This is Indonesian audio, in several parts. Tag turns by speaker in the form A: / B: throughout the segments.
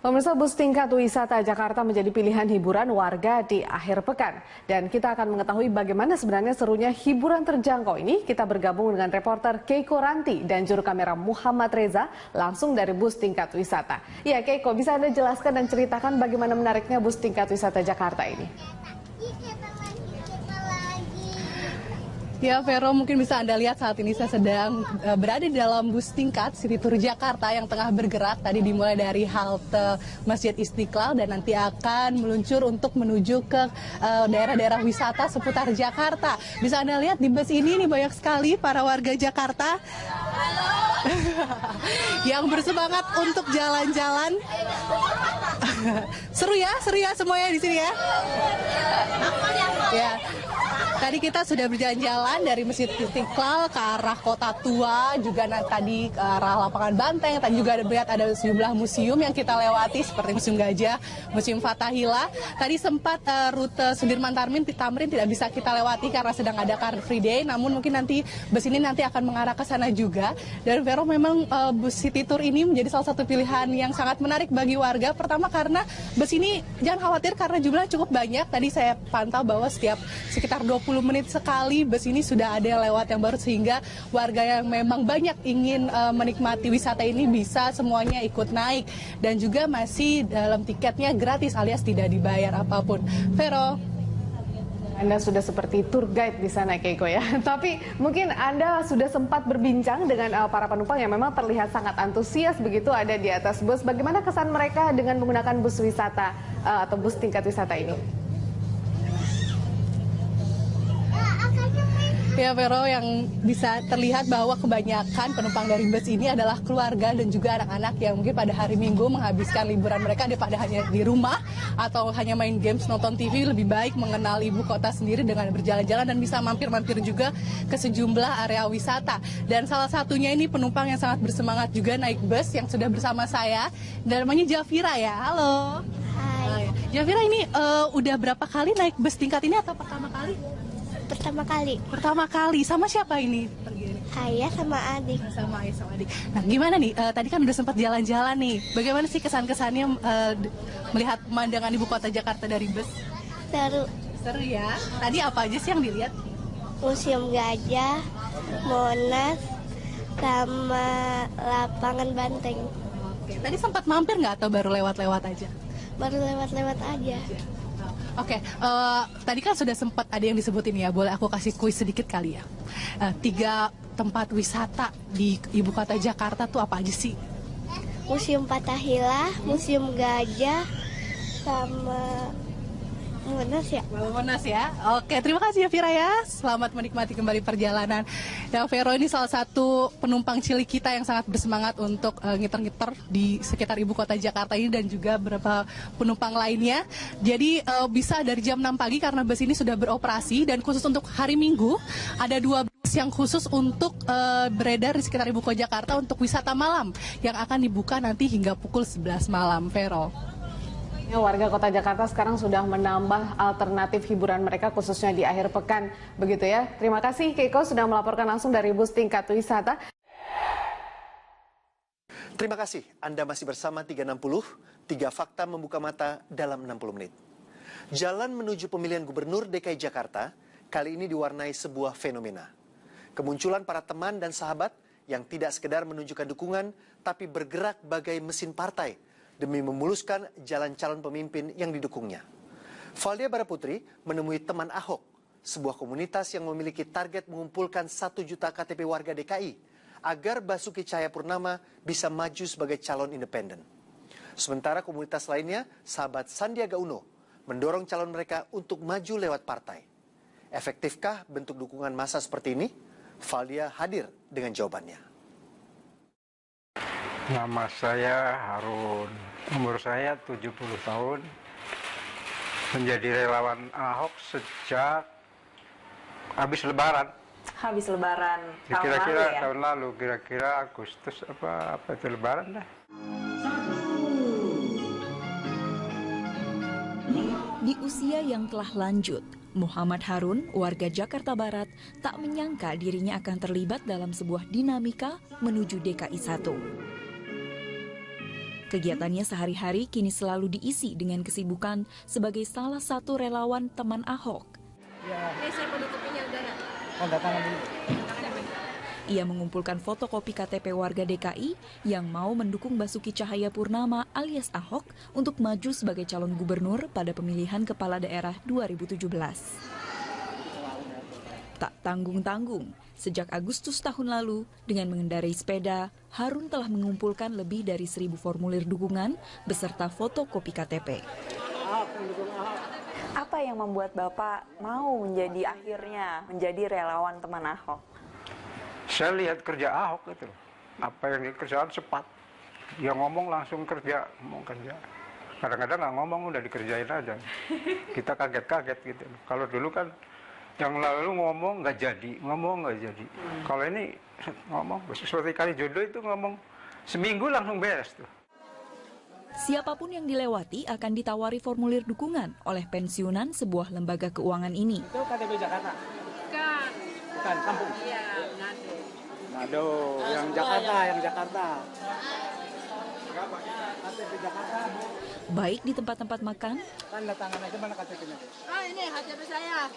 A: Pemirsa, bus tingkat wisata Jakarta menjadi pilihan hiburan warga di akhir pekan. Dan kita akan mengetahui bagaimana sebenarnya serunya hiburan terjangkau ini. Kita bergabung dengan reporter Keiko Ranti dan juru kamera Muhammad Reza langsung dari bus tingkat wisata. Ya Keiko, bisa Anda jelaskan dan ceritakan bagaimana menariknya bus tingkat wisata Jakarta ini?
B: Ya Vero, mungkin bisa Anda lihat saat ini saya sedang berada di dalam bus tingkat City Tour Jakarta yang tengah bergerak. Tadi dimulai dari halte Masjid Istiqlal dan nanti akan meluncur untuk menuju ke daerah-daerah wisata seputar Jakarta. Bisa Anda lihat di bus ini nih banyak sekali para warga Jakarta yang bersemangat untuk jalan-jalan. Seru ya semuanya di sini ya. Ya. Tadi kita sudah berjalan-jalan dari Masjid Istiqlal ke arah Kota Tua, juga tadi ke arah Lapangan Banteng. Tadi juga melihat ada sejumlah museum yang kita lewati seperti Museum Gajah, Museum Fathahillah. Tadi sempat rute Sudirman Tamrin tidak bisa kita lewati karena sedang ada Car Free Day. Namun mungkin nanti bus ini nanti akan mengarah ke sana juga. Dan Vero, memang bus City Tour ini menjadi salah satu pilihan yang sangat menarik bagi warga. Pertama karena bus ini jangan khawatir karena jumlahnya cukup banyak. Tadi saya pantau bahwa sekitar 20 menit sekali bus ini sudah ada lewat yang baru, sehingga warga yang memang banyak ingin menikmati wisata ini bisa semuanya ikut naik, dan juga masih dalam tiketnya gratis alias tidak dibayar apapun. Vero,
A: Anda sudah seperti tour guide di sana Keiko ya. Tapi mungkin Anda sudah sempat berbincang dengan para penumpang yang memang terlihat sangat antusias begitu ada di atas bus. Bagaimana kesan mereka dengan menggunakan bus wisata atau bus tingkat wisata ini?
B: Ya Vero, yang bisa terlihat bahwa kebanyakan penumpang dari bus ini adalah keluarga dan juga anak-anak yang mungkin pada hari Minggu menghabiskan liburan mereka daripada hanya di rumah atau hanya main games, nonton TV. Lebih baik mengenal ibu kota sendiri dengan berjalan-jalan dan bisa mampir-mampir juga ke sejumlah area wisata. Dan salah satunya ini penumpang yang sangat bersemangat juga naik bus yang sudah bersama saya, namanya Jafira ya. Halo.
C: Hai.
B: Jafira, ini udah berapa kali naik bus tingkat ini atau pertama kali?
C: Pertama kali.
B: Pertama kali. Sama siapa ini?
C: Ayah sama adik.
B: Sama ayah sama adik. Nah, gimana nih? Tadi kan udah sempat jalan-jalan nih. Bagaimana sih kesan-kesannya melihat pemandangan ibu kota Jakarta dari bus?
C: Seru.
B: Seru ya. Tadi apa aja sih yang dilihat?
C: Museum Gajah, Monas, sama Lapangan Banteng.
B: Oke. Tadi sempat mampir nggak atau baru lewat-lewat aja?
C: Baru lewat-lewat aja.
B: Oke, tadi kan sudah sempat ada yang disebutin ya, boleh aku kasih kuis sedikit kali ya. 3 tempat wisata di ibu kota Jakarta tuh apa aja sih?
C: Museum Fathahillah, Museum Gajah, sama Monas ya.
B: Monas ya. Oke, terima kasih ya Vira ya. Selamat menikmati kembali perjalanan. Ya Vero, ini salah satu penumpang cilik kita yang sangat bersemangat untuk ngiter-ngiter di sekitar ibu kota Jakarta ini, dan juga beberapa penumpang lainnya. Jadi bisa dari jam 6 pagi karena bus ini sudah beroperasi, dan khusus untuk hari Minggu ada 2 bus yang khusus untuk beredar di sekitar ibu kota Jakarta untuk wisata malam yang akan dibuka nanti hingga pukul 11 malam, Vero.
A: Warga kota Jakarta sekarang sudah menambah alternatif hiburan mereka khususnya di akhir pekan, begitu ya. Terima kasih Keiko sudah melaporkan langsung dari bus tingkat wisata.
D: Terima kasih, Anda masih bersama 360, 3 fakta membuka mata dalam 60 menit. Jalan menuju pemilihan gubernur DKI Jakarta kali ini diwarnai sebuah fenomena. Kemunculan para teman dan sahabat yang tidak sekedar menunjukkan dukungan, tapi bergerak bagai mesin partai demi memuluskan jalan calon pemimpin yang didukungnya. Valdia Baraputri menemui teman Ahok, sebuah komunitas yang memiliki target mengumpulkan 1 juta KTP warga DKI agar Basuki Cahayapurnama bisa maju sebagai calon independen. Sementara komunitas lainnya, sahabat Sandiaga Uno, mendorong calon mereka untuk maju lewat partai. Efektifkah bentuk dukungan massa seperti ini? Valdia hadir dengan jawabannya.
E: Nama saya Harun, umur saya 70 tahun, menjadi relawan Ahok sejak habis Lebaran.
F: Habis Lebaran tahun
E: Kira-kira
F: lalu ya?
E: tahun lalu, kira-kira Agustus apa itu Lebaran dah.
G: Di usia yang telah lanjut, Muhammad Harun, warga Jakarta Barat, tak menyangka dirinya akan terlibat dalam sebuah dinamika menuju DKI 1. Kegiatannya sehari-hari kini selalu diisi dengan kesibukan sebagai salah satu relawan teman Ahok. Ia mengumpulkan fotokopi KTP warga DKI yang mau mendukung Basuki Cahayapurnama alias Ahok untuk maju sebagai calon gubernur pada pemilihan kepala daerah 2017. Tak tanggung-tanggung, sejak Agustus tahun lalu, dengan mengendarai sepeda, Harun telah mengumpulkan lebih dari 1.000 formulir dukungan beserta fotokopi KTP.
F: Apa yang membuat Bapak mau akhirnya menjadi relawan teman Ahok?
E: Saya lihat kerja Ahok itu, apa yang dikerjakan cepat. Dia ngomong langsung kerja, ngomong kerja. Kadang-kadang nggak ngomong udah dikerjain aja. Kita kaget-kaget gitu. Kalau dulu kan yang lalu ngomong nggak jadi, ngomong nggak jadi. Kalau ini ngomong seperti kali jodoh itu ngomong seminggu langsung beres tuh.
G: Siapapun yang dilewati akan ditawari formulir dukungan oleh pensiunan sebuah lembaga keuangan ini.
H: Itu KTP Jakarta? Bukan. Bukan, kampung? Iya, Manado. Manado, yang Jakarta, KTP Jakarta.
G: Baik di tempat-tempat makan,
H: Tanda tangan aja, mana KTP-nya?
C: Ini KTP saya.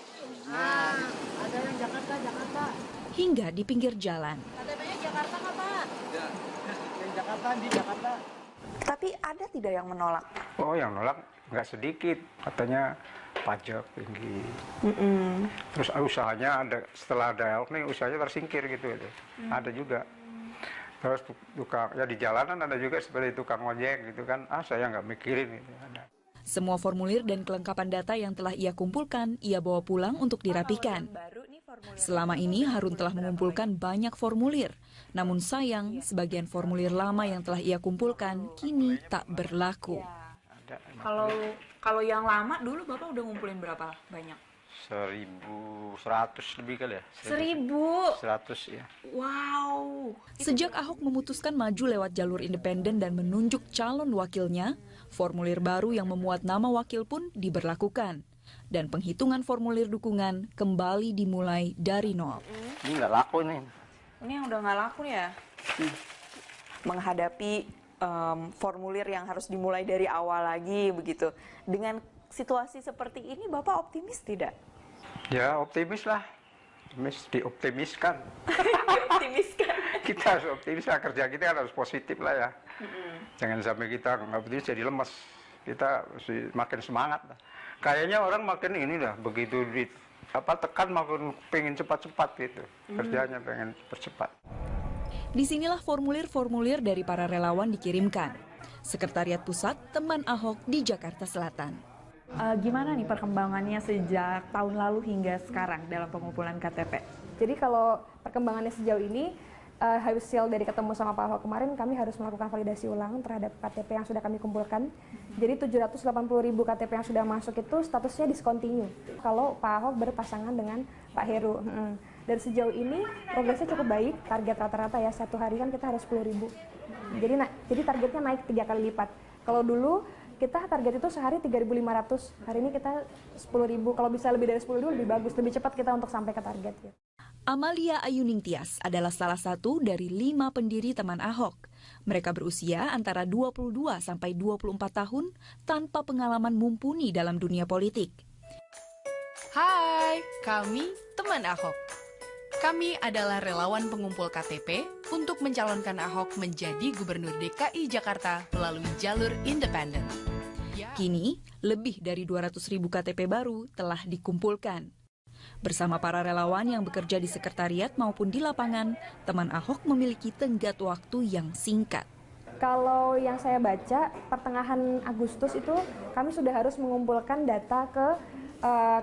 H: Ada yang Jakarta.
G: hingga di pinggir jalan.
C: KTP-nya Jakarta nggak, Pak?
H: Ya, yang Jakarta, di Jakarta.
F: Tapi ada tidak yang menolak?
E: Oh, yang nolak nggak sedikit. Katanya pajak tinggi. Terus usahanya ada, setelah ada Ahok nih usahanya tersingkir gitu. Ada juga. Terus tukang, ya di jalanan ada juga seperti tukang ojek gitu kan. Saya nggak mikirin gitu. Ada.
G: Semua formulir dan kelengkapan data yang telah ia kumpulkan, ia bawa pulang untuk dirapikan. Selama ini Harun telah mengumpulkan banyak formulir. Namun sayang, sebagian formulir lama yang telah ia kumpulkan kini tak berlaku.
F: Kalau yang lama dulu Bapak udah ngumpulin berapa banyak?
E: 1.100 lebih kali ya.
F: 1.000?
E: 100 ya.
F: Wow.
G: Sejak Ahok memutuskan maju lewat jalur independen dan menunjuk calon wakilnya, formulir baru yang memuat nama wakil pun diberlakukan. Dan penghitungan formulir dukungan kembali dimulai dari nol.
E: Ini nggak laku nih.
F: Ini yang udah nggak laku ya? Menghadapi formulir yang harus dimulai dari awal lagi begitu. Dengan situasi seperti ini Bapak optimis tidak?
E: Ya optimis lah. Dioptimiskan.
F: Dioptimiskan.
E: Kita harus optimis lah, kerja kita kan harus positif lah ya. Jangan sampai kita nggak optimis jadi lemes. Kita makin semangat lah. Kayaknya orang makin ini dah, begitu tekan makin pengen cepat-cepat gitu. Kerjanya pengen cepat.
G: Disinilah formulir-formulir dari para relawan dikirimkan. Sekretariat Pusat Teman Ahok di Jakarta Selatan.
F: Gimana nih perkembangannya sejak tahun lalu hingga sekarang dalam pengumpulan KTP?
I: Jadi kalau perkembangannya sejauh ini, hasil dari ketemu sama Pak Ahok kemarin, kami harus melakukan validasi ulang terhadap KTP yang sudah kami kumpulkan. Jadi 780.000 KTP yang sudah masuk itu statusnya discontinue kalau Pak Ahok berpasangan dengan Pak Heru. Dan sejauh ini progresnya cukup baik, target rata-rata ya satu hari kan kita harus 10.000. Jadi targetnya naik 3 kali lipat. Kalau dulu kita target itu sehari 3.500, hari ini kita 10.000. Kalau bisa lebih dari 10.000 lebih bagus, lebih cepat kita untuk sampai ke target. Ya.
G: Amalia Ayuning Tias adalah salah satu dari 5 pendiri Teman Ahok. Mereka berusia antara 22 sampai 24 tahun tanpa pengalaman mumpuni dalam dunia politik.
J: Hai, kami Teman Ahok. Kami adalah relawan pengumpul KTP untuk mencalonkan Ahok menjadi Gubernur DKI Jakarta melalui jalur independen.
G: Kini, lebih dari 200.000 KTP baru telah dikumpulkan. Bersama para relawan yang bekerja di sekretariat maupun di lapangan, Teman Ahok memiliki tenggat waktu yang singkat.
I: Kalau yang saya baca, pertengahan Agustus itu kami sudah harus mengumpulkan data ke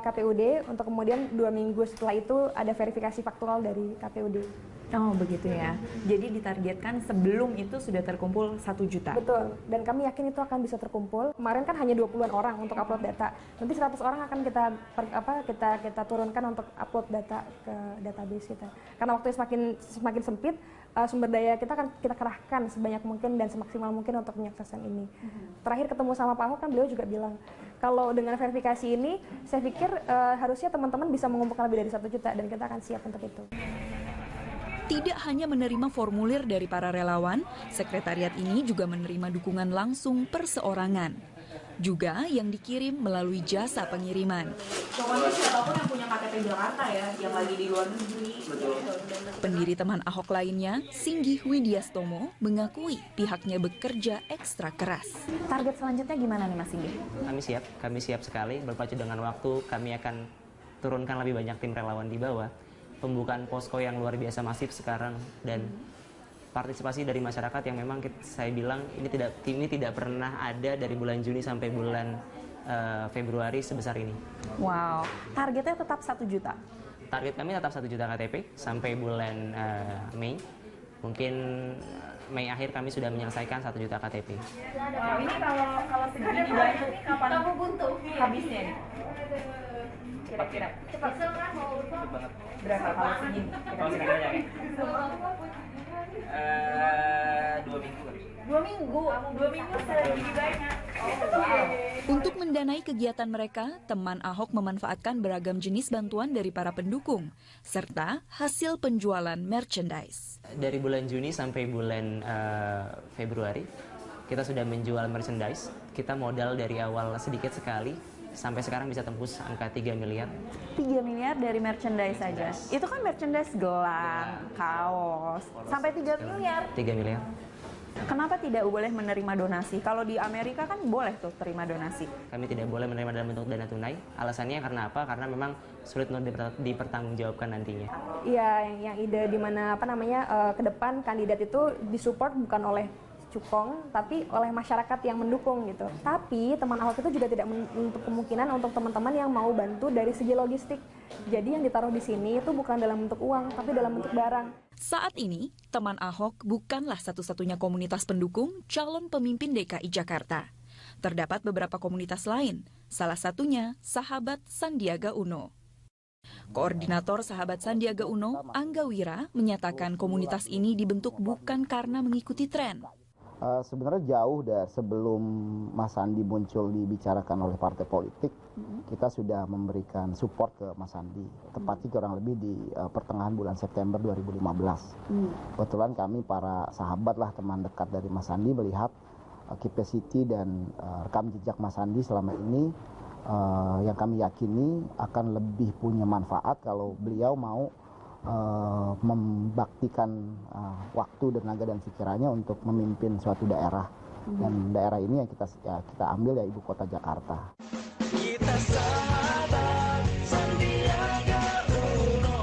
I: KPUD untuk kemudian 2 minggu setelah itu ada verifikasi faktual dari KPUD.
F: Oh begitu ya, jadi ditargetkan sebelum itu sudah terkumpul 1 juta.
I: Betul, dan kami yakin itu akan bisa terkumpul. Kemarin kan hanya 20-an orang untuk upload data, nanti 100 orang akan kita turunkan untuk upload data ke database kita. Karena waktunya semakin sempit, sumber daya kita akan kita kerahkan sebanyak mungkin dan semaksimal mungkin untuk menyukseskan ini. Terakhir ketemu sama Pak Ahok kan beliau juga bilang, kalau dengan verifikasi ini, saya pikir harusnya teman-teman bisa mengumpulkan lebih dari 1 juta dan kita akan siap untuk itu.
G: Tidak hanya menerima formulir dari para relawan, sekretariat ini juga menerima dukungan langsung perseorangan. Juga yang dikirim melalui jasa pengiriman.
F: Pokoknya siapapun yang punya KTP Jakarta ya, yang lagi di luar negeri.
G: Pendiri teman Ahok lainnya, Singgih Widyastomo, mengakui pihaknya bekerja ekstra keras.
F: Target selanjutnya gimana nih Mas Singgih?
K: Kami siap sekali, berpacu dengan waktu, kami akan turunkan lebih banyak tim relawan di bawah. Pembukaan posko yang luar biasa masif sekarang, dan partisipasi dari masyarakat yang memang saya bilang ini tidak pernah ada dari bulan Juni sampai bulan Februari sebesar ini.
F: Wow, targetnya tetap 1 juta?
K: Target kami tetap 1 juta KTP sampai bulan Mei. Mungkin Mei akhir kami sudah menyelesaikan 1 juta KTP.
F: Wow, ini kalau segini banyak nih kapan habisnya nih? Kira-kira cepat banget. Berapa kalau segini? Kira-kira 2 minggu kali. 2 minggu segini banyak.
G: Untuk mendanai kegiatan mereka, teman Ahok memanfaatkan beragam jenis bantuan dari para pendukung, serta hasil penjualan merchandise.
K: Dari bulan Juni sampai bulan Februari, kita sudah menjual merchandise. Kita modal dari awal sedikit sekali, sampai sekarang bisa tembus angka 3 miliar.
F: 3 miliar dari merchandise saja? Itu kan merchandise gelang, kaos, sampai 3 miliar?
K: 3 miliar.
F: Kenapa tidak boleh menerima donasi? Kalau di Amerika kan boleh tuh terima donasi.
K: Kami tidak boleh menerima dalam bentuk dana tunai. Alasannya karena apa? Karena memang sulit untuk dipertanggungjawabkan nantinya.
I: Iya, yang ide di mana ke depan kandidat itu disupport bukan oleh cukong, tapi oleh masyarakat yang mendukung gitu. Tapi teman Ahok itu juga tidak menutup kemungkinan untuk teman-teman yang mau bantu dari segi logistik. Jadi yang ditaruh di sini itu bukan dalam bentuk uang, tapi dalam bentuk barang.
G: Saat ini, teman Ahok bukanlah satu-satunya komunitas pendukung calon pemimpin DKI Jakarta. Terdapat beberapa komunitas lain, salah satunya Sahabat Sandiaga Uno. Koordinator Sahabat Sandiaga Uno, Angga Wira, menyatakan komunitas ini dibentuk bukan karena mengikuti tren.
L: Sebenarnya jauh dari sebelum Mas Sandi muncul dibicarakan oleh partai politik, kita sudah memberikan support ke Mas Sandi, tepatnya kurang lebih di pertengahan bulan September 2015. Kebetulan kami para sahabat lah, teman dekat dari Mas Sandi, melihat capacity dan rekam jejak Mas Sandi selama ini yang kami yakini akan lebih punya manfaat kalau beliau mau membaktikan waktu, tenaga dan pikirannya untuk memimpin suatu daerah. Dan daerah ini yang kita ambil ya ibu kota Jakarta.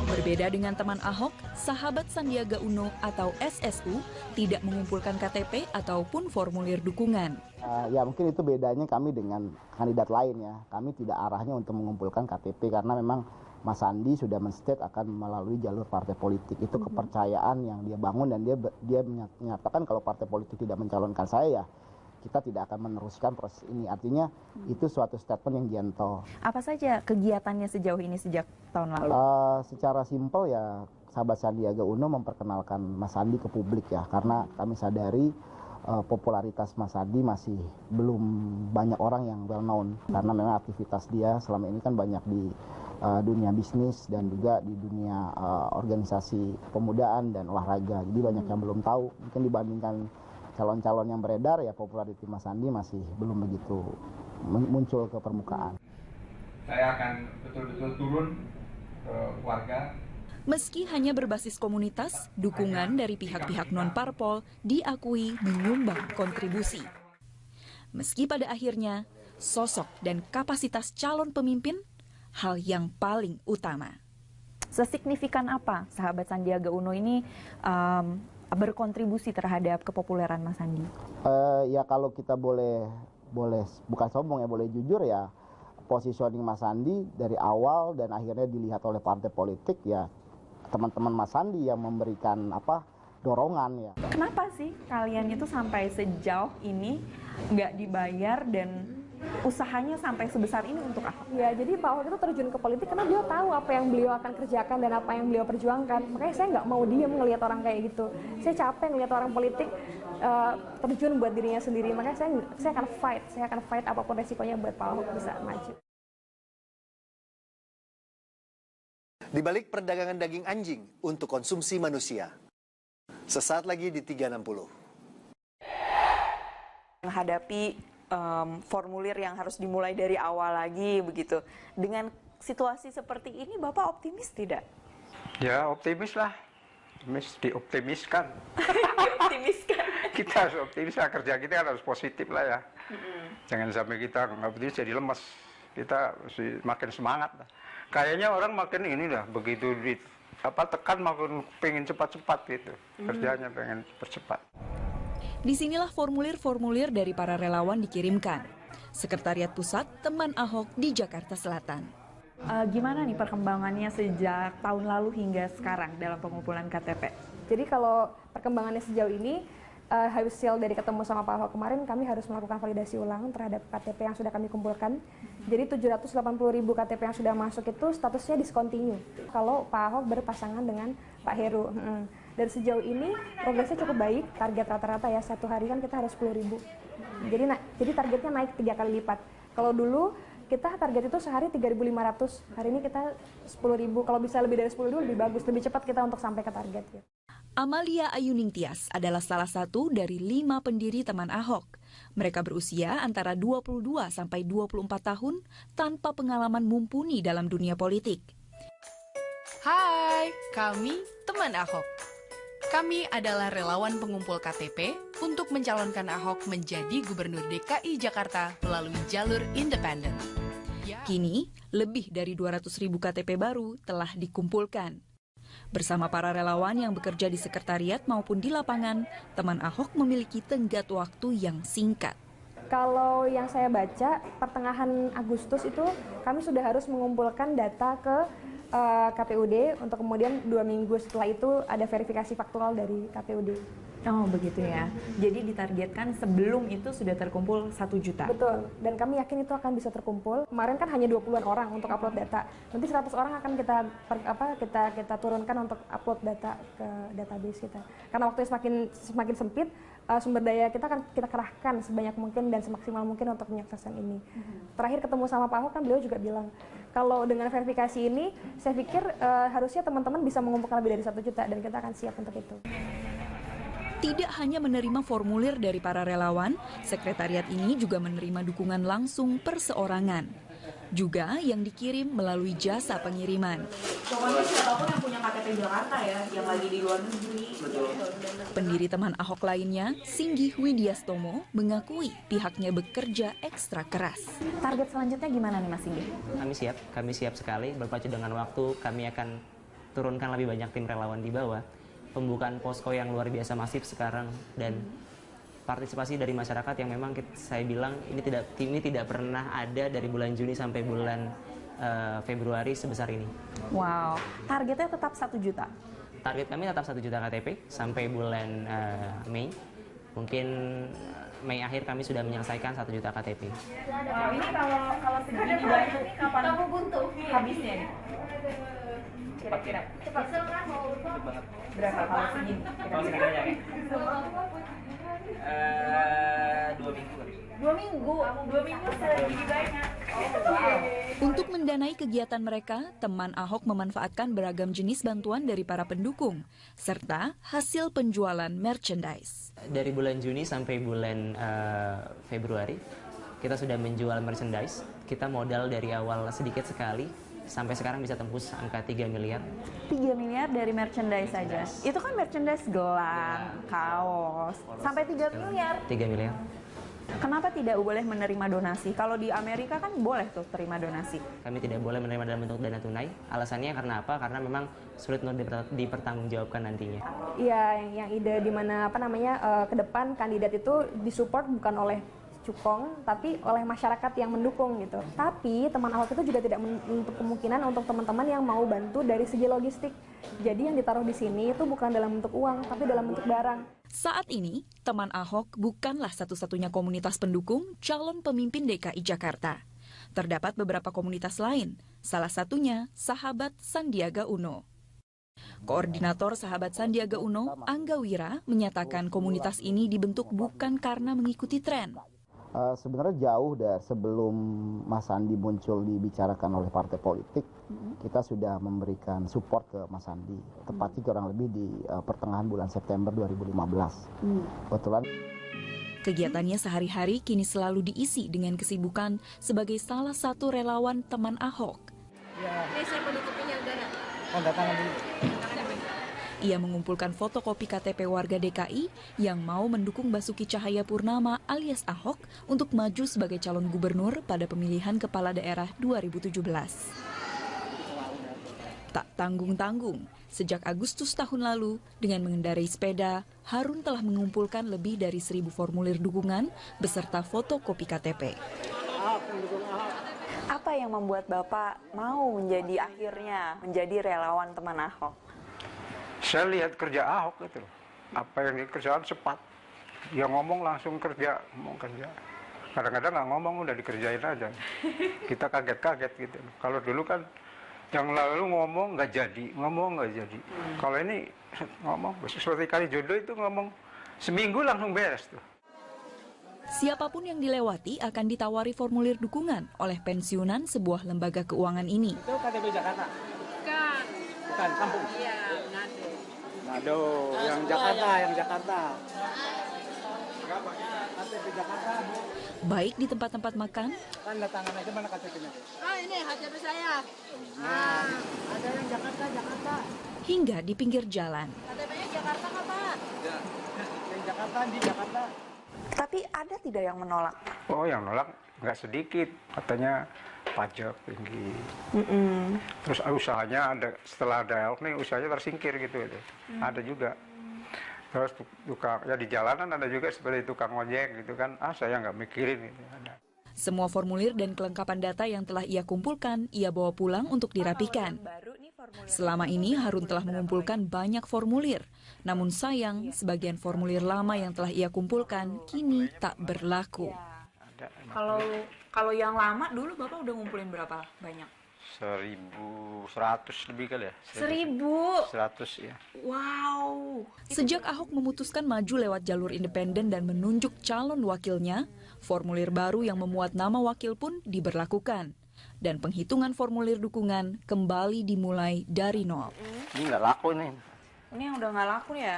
G: Berbeda dengan teman Ahok, Sahabat Sandiaga Uno atau SSU tidak mengumpulkan KTP ataupun formulir dukungan.
L: Ya mungkin itu bedanya kami dengan kandidat lain ya. Kami tidak arahnya untuk mengumpulkan KTP karena memang Mas Sandi sudah men-state akan melalui jalur partai politik. Itu kepercayaan yang dia bangun, dan dia menyatakan kalau partai politik tidak mencalonkan saya, ya kita tidak akan meneruskan proses ini. Artinya itu suatu statement yang gentle.
F: Apa saja kegiatannya sejauh ini sejak tahun lalu?
L: Secara simpel ya, Sahabat Sandiaga Uno memperkenalkan Mas Sandi ke publik ya, karena kami sadari popularitas Mas Sandi masih belum banyak orang yang well known, karena memang aktivitas dia selama ini kan banyak di dunia bisnis dan juga di dunia organisasi pemudaan dan olahraga. Jadi banyak yang belum tahu. Mungkin dibandingkan calon-calon yang beredar ya, populariti Mas Sandi masih belum begitu muncul ke permukaan.
M: Saya akan betul-betul turun ke warga.
G: Meski hanya berbasis komunitas, dukungan dari pihak-pihak non-parpol diakui menyumbang kontribusi. Meski pada akhirnya, sosok dan kapasitas calon pemimpin hal yang paling utama.
F: Sesignifikan apa Sahabat Sandiaga Uno ini berkontribusi terhadap kepopuleran Mas Sandi?
L: Ya kalau kita boleh bukan sombong ya, boleh jujur ya, positioning Mas Sandi dari awal dan akhirnya dilihat oleh partai politik ya, teman-teman Mas Sandi yang memberikan dorongan ya.
F: Kenapa sih kalian itu sampai sejauh ini nggak dibayar dan usahanya sampai sebesar ini untuk Ahok?
I: Ya, jadi Pak Ahok itu terjun ke politik karena beliau tahu apa yang beliau akan kerjakan dan apa yang beliau perjuangkan. Makanya saya nggak mau diam ngelihat orang kayak gitu. Saya capek ngelihat orang politik terjun buat dirinya sendiri. Makanya saya akan fight apapun resikonya buat Pak Ahok bisa maju.
D: Di balik perdagangan daging anjing untuk konsumsi manusia. Sesaat lagi di 360.
N: Menghadapi formulir yang harus dimulai dari awal lagi begitu. Dengan situasi seperti ini, Bapak optimis tidak?
E: Ya optimis lah, dioptimiskan.
N: Dioptimiskan.
E: Kita harus optimis lah, kerja kita kan harus positif lah ya. Jangan sampai kita nggak optimis jadi lemes. Kita makin semangat lah. Kayaknya orang makin ini lah, begitu tekan makin pengen cepat-cepat gitu. Kerjanya pengen cepat.
G: Disinilah formulir-formulir dari para relawan dikirimkan. Sekretariat Pusat Teman Ahok di Jakarta Selatan.
N: Gimana nih perkembangannya sejak tahun lalu hingga sekarang dalam pengumpulan KTP?
I: Jadi kalau perkembangannya sejauh ini, hasil dari ketemu sama Pak Ahok kemarin, kami harus melakukan validasi ulang terhadap KTP yang sudah kami kumpulkan. Jadi 780.000 KTP yang sudah masuk itu statusnya discontinue kalau Pak Ahok berpasangan dengan Pak Heru. Dan sejauh ini progresnya cukup baik, target rata-rata ya satu hari kan kita harus 10.000. Jadi targetnya naik 3 kali lipat. Kalau dulu kita target itu sehari 3.500, hari ini kita 10.000. Kalau bisa lebih dari 10.000 lebih bagus, lebih cepat kita untuk sampai ke target.
G: Amalia Ayuningtyas adalah salah satu dari 5 pendiri Teman Ahok. Mereka berusia antara 22 sampai 24 tahun tanpa pengalaman mumpuni dalam dunia politik.
J: Hai, kami Teman Ahok. Kami adalah relawan pengumpul KTP untuk mencalonkan Ahok menjadi Gubernur DKI Jakarta melalui jalur independen.
G: Kini, lebih dari 200.000 KTP baru telah dikumpulkan. Bersama para relawan yang bekerja di sekretariat maupun di lapangan, Teman Ahok memiliki tenggat waktu yang singkat.
I: Kalau yang saya baca, pertengahan Agustus itu kami sudah harus mengumpulkan data ke KPUD untuk kemudian 2 minggu setelah itu ada verifikasi faktual dari KPUD.
N: Oh begitu ya. Jadi ditargetkan sebelum itu sudah terkumpul 1 juta.
I: Betul. Dan kami yakin itu akan bisa terkumpul. Kemarin kan hanya 20-an orang untuk upload data. Nanti 100 orang akan kita turunkan untuk upload data ke database kita. Karena waktunya semakin sempit, sumber daya kita akan kita kerahkan sebanyak mungkin dan semaksimal mungkin untuk menyukseskan ini. Terakhir ketemu sama Pak Ahok kan beliau juga bilang, kalau dengan verifikasi ini, saya pikir harusnya teman-teman bisa mengumpulkan lebih dari 1 juta dan kita akan siap untuk itu.
G: Tidak hanya menerima formulir dari para relawan, sekretariat ini juga menerima dukungan langsung perseorangan. Juga yang dikirim melalui jasa pengiriman.
N: Pokoknya siapapun yang punya KTP Jakarta ya, yang lagi di luar negeri.
G: Pendiri Teman Ahok lainnya, Singgih Widyastomo, mengakui pihaknya bekerja ekstra keras.
N: Target selanjutnya gimana nih Mas Singgih?
K: Kami siap sekali, berpacu dengan waktu, kami akan turunkan lebih banyak tim relawan di bawah. Pembukaan posko yang luar biasa masif sekarang dan partisipasi dari masyarakat yang memang saya bilang ini tidak pernah ada dari bulan Juni sampai bulan Februari sebesar ini.
N: Wow, targetnya tetap 1 juta?
K: Target kami tetap 1 juta KTP sampai bulan Mei. Mungkin Mei akhir kami sudah menyelesaikan 1 juta KTP.
F: Ini kalau segini banyak nih kapan habisnya nih? Kira-kira cepat banget. Berapa kalau segini? Kira-kira 2 minggu segini banyak.
G: Untuk mendanai kegiatan mereka, Teman Ahok memanfaatkan beragam jenis bantuan dari para pendukung, serta hasil penjualan merchandise.
K: Dari bulan Juni sampai bulan Februari, kita sudah menjual merchandise. Kita modal dari awal sedikit sekali, sampai sekarang bisa tembus angka 3 miliar.
N: 3 miliar dari merchandise saja? Itu kan merchandise gelang, kaos, sampai 3 miliar?
K: 3 miliar.
N: Kenapa tidak boleh menerima donasi? Kalau di Amerika kan boleh tuh terima donasi.
K: Kami tidak boleh menerima dalam bentuk dana tunai. Alasannya karena apa? Karena memang sulit untuk dipertanggungjawabkan nantinya.
I: Iya, yang ide di mana ke depan kandidat itu disupport bukan oleh cukong, tapi oleh masyarakat yang mendukung gitu. Tapi Teman Ahok itu juga tidak menutup kemungkinan untuk teman-teman yang mau bantu dari segi logistik. Jadi yang ditaruh di sini itu bukan dalam bentuk uang, tapi dalam bentuk barang.
G: Saat ini, Teman Ahok bukanlah satu-satunya komunitas pendukung calon pemimpin DKI Jakarta. Terdapat beberapa komunitas lain, salah satunya Sahabat Sandiaga Uno. Koordinator Sahabat Sandiaga Uno, Angga Wira, menyatakan komunitas ini dibentuk bukan karena mengikuti tren.
L: Sebenarnya jauh dari sebelum Mas Sandi muncul dibicarakan oleh partai politik, kita sudah memberikan support ke Mas Sandi, tepatnya kurang lebih di pertengahan bulan September 2015. Kebetulan
G: Kegiatannya sehari-hari kini selalu diisi dengan kesibukan sebagai salah satu relawan teman Ahok.
C: Ini saya penutupnya udara.
H: Tanda tangan dulu.
G: Ia mengumpulkan fotokopi KTP warga DKI yang mau mendukung Basuki Cahayapurnama alias Ahok untuk maju sebagai calon gubernur pada pemilihan kepala daerah 2017. Tak tanggung-tanggung, sejak Agustus tahun lalu, dengan mengendarai sepeda, Harun telah mengumpulkan lebih dari 1.000 formulir dukungan beserta fotokopi KTP.
N: Apa yang membuat Bapak mau akhirnya menjadi relawan teman Ahok?
E: Saya lihat kerja Ahok itu, apa yang dikerjakan cepat. Dia ngomong langsung kerja, ngomong kerja. Kadang-kadang nggak ngomong udah dikerjain aja. Kita kaget-kaget gitu. Kalau dulu kan yang lalu ngomong nggak jadi, ngomong nggak jadi. Kalau ini ngomong seperti kali jodoh itu ngomong seminggu langsung beres tuh.
G: Siapapun yang dilewati akan ditawari formulir dukungan oleh pensiunan sebuah lembaga keuangan ini.
H: Itu KTP Jakarta?
C: Bukan.
H: Bukan, kampung?
C: Iya, Manado.
H: Manado, yang Jakarta, yang Jakarta. KTP Jakarta.
G: Baik di tempat-tempat makan,
H: Tanda tangan aja, mana KTP-nya?
C: Oh, ini KTP saya.
H: Ada yang Jakarta, Jakarta.
G: hingga di pinggir jalan.
C: KTP-nya Jakarta nggak, Pak?
H: Yang Jakarta, di Jakarta.
N: Tapi ada tidak yang menolak?
E: Oh, yang nolak nggak sedikit. Katanya pajak tinggi. Terus usahanya ada, setelah ada Ahok nih usahanya tersingkir gitu. Ada juga. Terus tukang, ya di jalanan ada juga seperti tukang ojek gitu kan. Saya nggak mikirin gitu. Ada.
G: Semua formulir dan kelengkapan data yang telah ia kumpulkan, ia bawa pulang untuk dirapikan. Selama ini Harun telah mengumpulkan banyak formulir. Namun sayang, sebagian formulir lama yang telah ia kumpulkan kini tak berlaku.
N: Kalau yang lama dulu Bapak udah ngumpulin berapa banyak?
E: 1.100 lebih kali ya.
N: 1.000?
E: 100 ya.
N: Wow.
G: Sejak Ahok memutuskan maju lewat jalur independen dan menunjuk calon wakilnya, formulir baru yang memuat nama wakil pun diberlakukan. Dan penghitungan formulir dukungan kembali dimulai dari nol.
E: Ini nggak laku nih.
N: Ini yang udah nggak laku ya?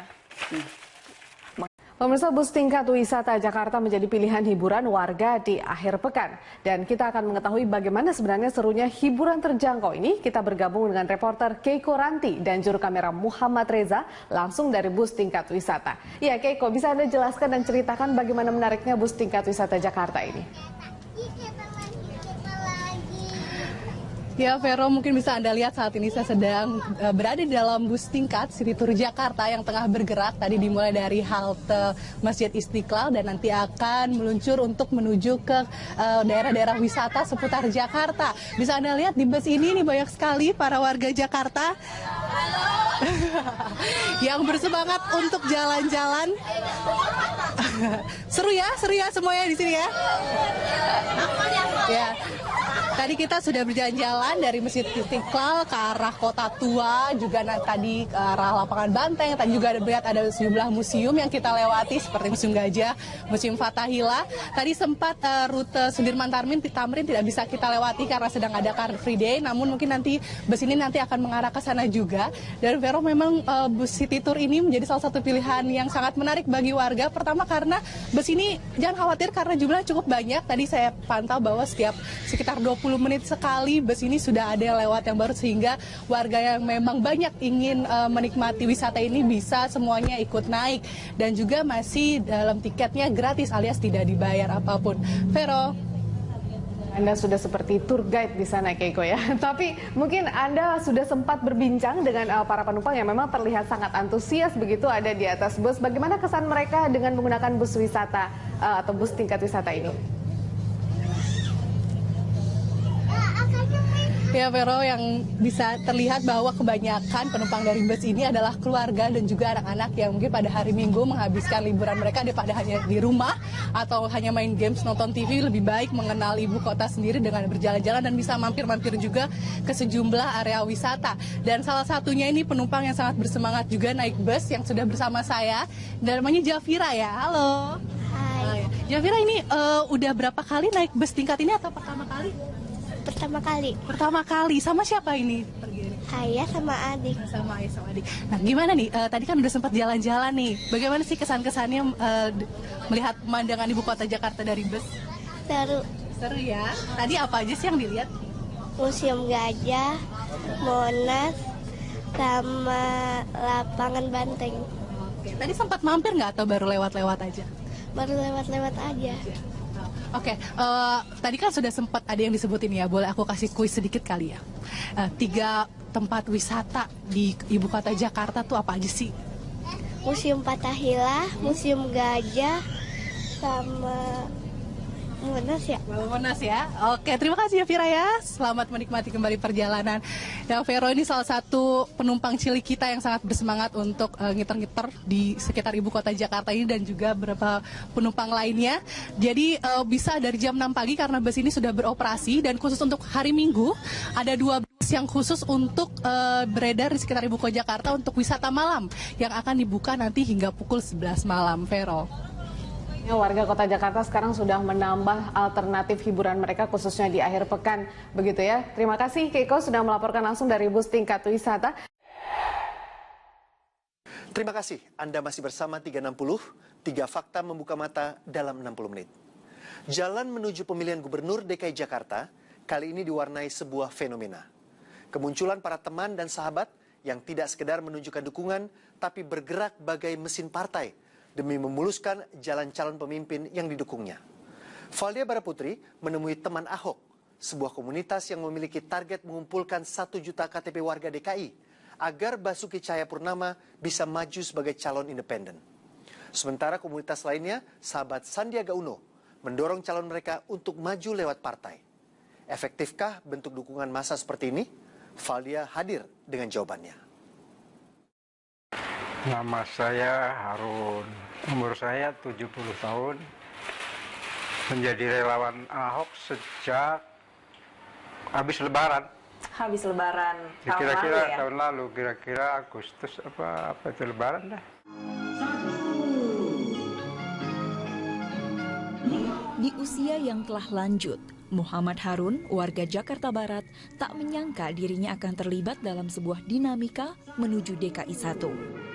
A: Pemirsa, bus tingkat wisata Jakarta menjadi pilihan hiburan warga di akhir pekan. Dan kita akan mengetahui bagaimana sebenarnya serunya hiburan terjangkau ini. Kita bergabung dengan reporter Keiko Ranti dan juru kamera Muhammad Reza langsung dari bus tingkat wisata. Ya Keiko, bisa Anda jelaskan dan ceritakan bagaimana menariknya bus tingkat wisata Jakarta ini?
B: Ya Vero, mungkin bisa Anda lihat saat ini saya sedang berada di dalam bus tingkat City Tour Jakarta yang tengah bergerak. Tadi dimulai dari halte Masjid Istiqlal dan nanti akan meluncur untuk menuju ke daerah-daerah wisata seputar Jakarta. Bisa Anda lihat di bus ini nih banyak sekali para warga Jakarta yang bersemangat untuk jalan-jalan. Seru ya semuanya di sini ya. Ya. Tadi kita sudah berjalan-jalan dari Masjid Istiqlal ke arah Kota Tua, juga tadi ke arah Lapangan Banteng. Tadi juga melihat ada sejumlah museum yang kita lewati seperti Museum Gajah, Museum Fathahillah. Tadi sempat rute Sudirman Tamrin tidak bisa kita lewati karena sedang ada Car Free Day. Namun mungkin nanti bus ini nanti akan mengarah ke sana juga. Dan Vero, memang bus City Tour ini menjadi salah satu pilihan yang sangat menarik bagi warga. Pertama karena bus ini jangan khawatir karena jumlahnya cukup banyak. Tadi saya pantau bahwa setiap sekitar 20 menit sekali bus ini sudah ada yang lewat yang baru, sehingga warga yang memang banyak ingin menikmati wisata ini bisa semuanya ikut naik, dan juga masih dalam tiketnya gratis alias tidak dibayar apapun. Vero,
A: Anda sudah seperti tour guide di sana Keiko ya. Tapi mungkin Anda sudah sempat berbincang dengan para penumpang yang memang terlihat sangat antusias begitu ada di atas bus. Bagaimana kesan mereka dengan menggunakan bus wisata atau bus tingkat wisata ini?
B: ya Vero, yang bisa terlihat bahwa kebanyakan penumpang dari bus ini adalah keluarga dan juga anak-anak yang mungkin pada hari Minggu menghabiskan liburan mereka daripada hanya di rumah atau hanya main games, nonton TV, lebih baik mengenal ibu kota sendiri dengan berjalan-jalan dan bisa mampir-mampir juga ke sejumlah area wisata. Dan salah satunya ini penumpang yang sangat bersemangat juga naik bus yang sudah bersama saya, namanya Jafira ya. Halo.
O: Hai.
B: Yafira, ini udah berapa kali naik bus tingkat ini atau pertama kali?
O: Pertama kali.
B: Pertama kali. Sama siapa ini?
O: Ayah sama adik.
B: Sama ayah sama adik. Nah, gimana nih? Tadi kan udah sempat jalan-jalan nih. Bagaimana sih kesan-kesannya melihat pemandangan ibu kota Jakarta dari bus?
O: Seru.
B: Seru ya. Tadi apa aja sih yang dilihat?
O: Museum Gajah, Monas, sama lapangan banteng.
B: Oke. Tadi sempat mampir nggak atau baru lewat-lewat aja?
O: Baru lewat-lewat aja.
B: Oke, tadi kan sudah sempat ada yang disebutin ya, boleh aku kasih kuis sedikit kali ya. 3 tempat wisata di ibu kota Jakarta tuh apa aja sih?
O: Museum Fathahillah, Museum Gajah, sama Monas ya.
B: Monas ya. Oke, terima kasih ya Vira ya. Selamat menikmati kembali perjalanan. Ya, Vero ini salah satu penumpang cilik kita yang sangat bersemangat untuk ngiter-ngiter di sekitar ibu kota Jakarta ini dan juga beberapa penumpang lainnya. Jadi bisa dari jam 6 pagi karena bus ini sudah beroperasi dan khusus untuk hari Minggu ada 2 bus yang khusus untuk beredar di sekitar ibu kota Jakarta untuk wisata malam yang akan dibuka nanti hingga pukul 11 malam, Vero.
A: Warga kota Jakarta sekarang sudah menambah alternatif hiburan mereka khususnya di akhir pekan. Begitu ya. Terima kasih Keiko sudah melaporkan langsung dari bus tingkat wisata.
D: Terima kasih. Anda masih bersama 360, 3 fakta membuka mata dalam 60 menit. Jalan menuju pemilihan gubernur DKI Jakarta kali ini diwarnai sebuah fenomena. Kemunculan para teman dan sahabat yang tidak sekedar menunjukkan dukungan tapi bergerak bagai mesin partai demi memuluskan jalan calon pemimpin yang didukungnya. Valdia Baraputri menemui teman Ahok, sebuah komunitas yang memiliki target mengumpulkan 1 juta KTP warga DKI agar Basuki Cahayapurnama bisa maju sebagai calon independen. Sementara komunitas lainnya, sahabat Sandiaga Uno, mendorong calon mereka untuk maju lewat partai. Efektifkah bentuk dukungan massa seperti ini? Valdia hadir dengan jawabannya.
E: Nama saya Harun, umur saya 70 tahun, menjadi relawan Ahok sejak habis Lebaran.
N: Habis Lebaran tahun
E: Kira-kira
N: lalu ya?
E: tahun lalu, kira-kira Agustus apa itu Lebaran dah.
G: Di usia yang telah lanjut, Muhammad Harun, warga Jakarta Barat, tak menyangka dirinya akan terlibat dalam sebuah dinamika menuju DKI 1.